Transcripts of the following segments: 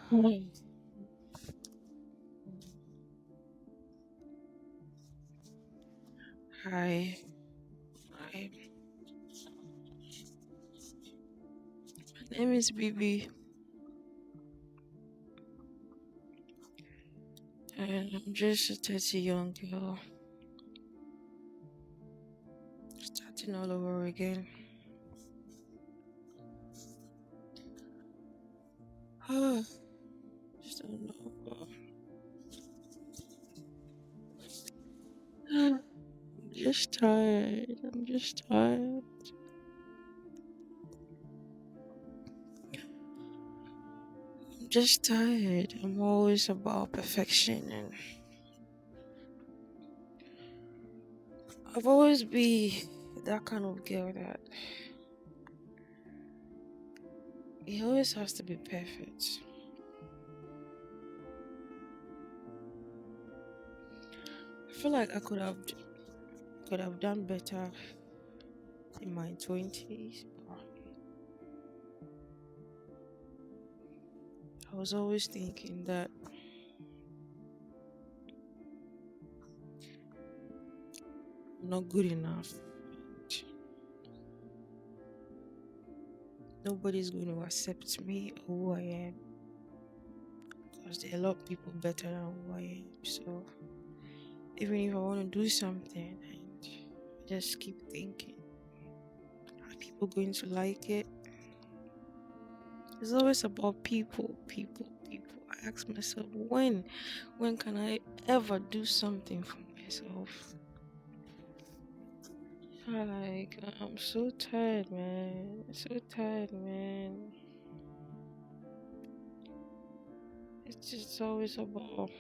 Hmm. Hi, hi. My name is Bibi, and I'm just a 30 young girl starting all over again. Just don't know. I'm just tired. I'm just tired. I'm just tired. I'm always about perfection, and I've always be that kind of girl that it always has to be perfect. I feel like I could have done better in my 20s, but I was always thinking that I'm not good enough. And nobody's going to accept me or who I am because there are a lot of people better than who I am. So even if I want to do something and I just keep thinking, are people going to like it? It's always about people, people, people. I ask myself, when can I ever do something for myself? Like, I'm so tired, man. So tired, man. It's just always about.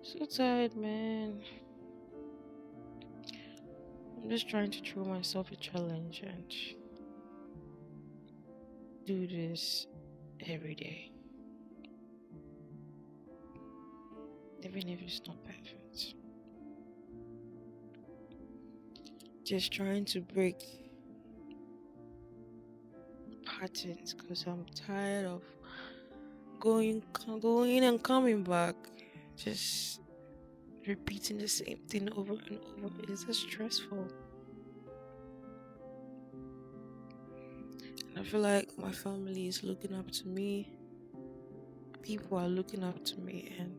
So tired, man. I'm just trying to throw myself a challenge and do this every day, even if it's not perfect. Just trying to break patterns because I'm tired of going and coming back, just repeating the same thing over and over. It's just stressful. And I feel like my family is looking up to me. People are looking up to me, and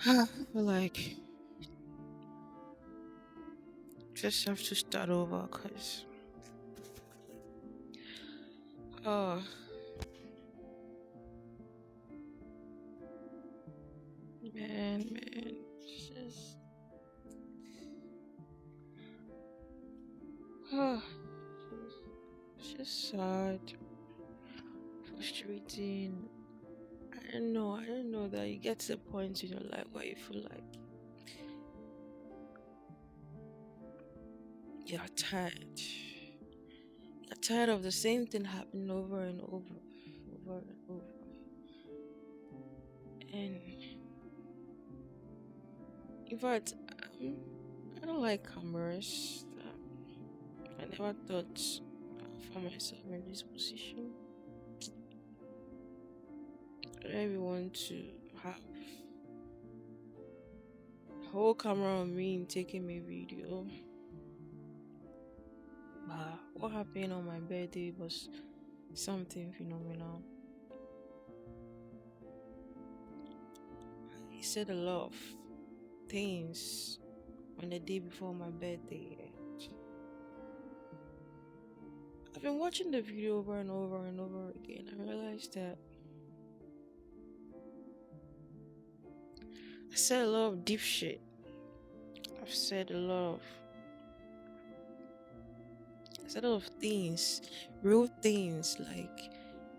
I feel like just have to start over because oh man, oh, it's just sad, frustrating. I don't know that you get to a point in your life where you feel like you're tired. You're tired of the same thing happening over and over and over. And in fact, um, I don't like cameras. I never thought I'd find myself in this position. I don't even want to have a whole camera on me and taking me video. But what happened on my birthday was something phenomenal. He said a lot of things on the day before my birthday. And I've been watching the video over and over and over again. I realized that I said a lot of deep shit. I've said a lot of I said a lot of things, real things, like,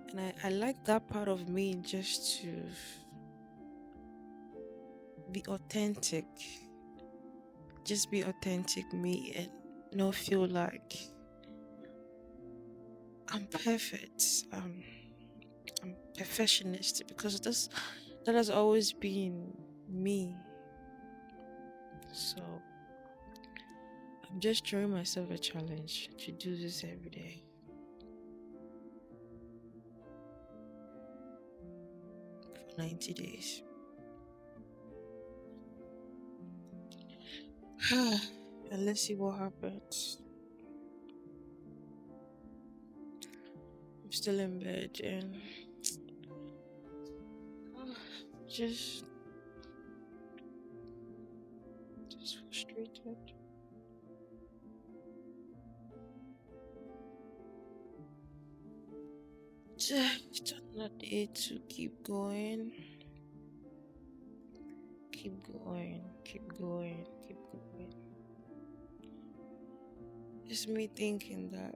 and I like that part of me just to be authentic, just be authentic me and not feel like I'm perfect. I'm perfectionist because that has always been me. So I'm just throwing myself a challenge to do this every day for 90 days. And let's see what happens. I'm still in bed and just just frustrated. Just another day to keep going, keep going, keep going, keep going. It's me thinking that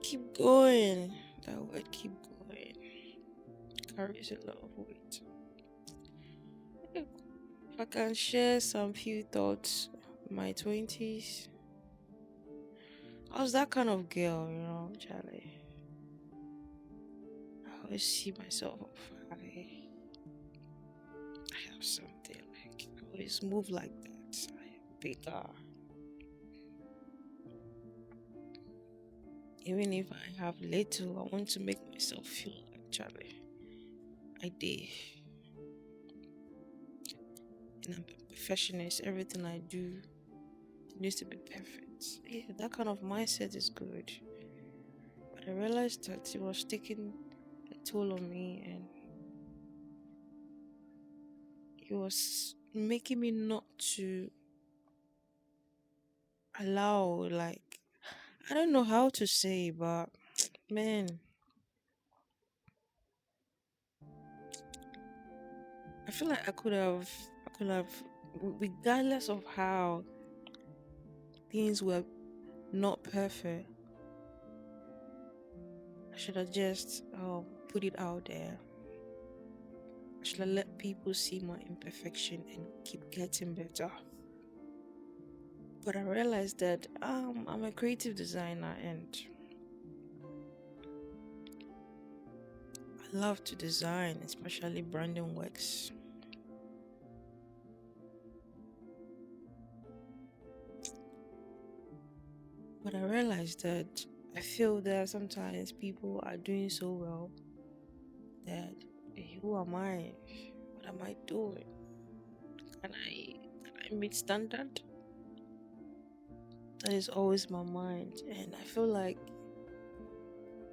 keep going. That word keep going carries a lot of weight. If I can share some few thoughts, my 20s, I was that kind of girl, Charlie. I always see myself up high. I have something like I always move like that. I am bigger. Even if I have little, I want to make myself feel like Charlie. I did. And I'm a perfectionist. Everything I do needs to be perfect. Yeah, that kind of mindset is good. But I realized that it was taking a toll on me and it was making me not to allow, like, I don't know how to say, but man, I feel like I could have, regardless of how things were not perfect, I should have just put it out there. I should have let people see my imperfection and keep getting better. But I realized that I'm a creative designer and I love to design, especially branding works. But I realized that I feel that sometimes people are doing so well that who am I? What am I doing? Can I meet standard? That is always my mind. And I feel like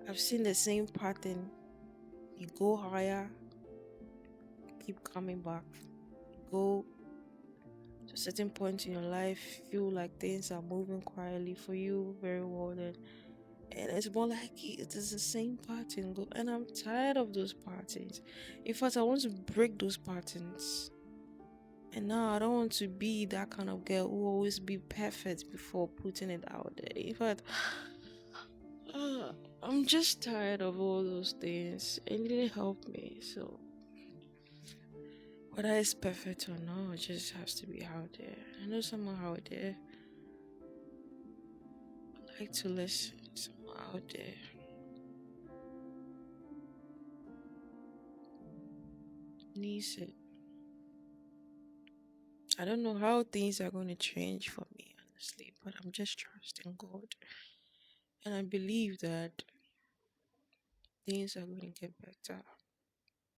I've seen the same pattern. You go higher, keep coming back. Go to a certain point in your life, feel like things are moving quietly for you very well then. And it's more like it is the same pattern. Go and I'm tired of those patterns. In fact, I want to break those patterns. And now I don't want to be that kind of girl who always be perfect before putting it out there. In fact, uh, I'm just tired of all those things. It didn't help me. So whether it's perfect or not, it just has to be out there. I know someone out there like to listen. Someone out there needs it. I don't know how things are going to change for me, honestly, but I'm just trusting God. And I believe that things are going to get better.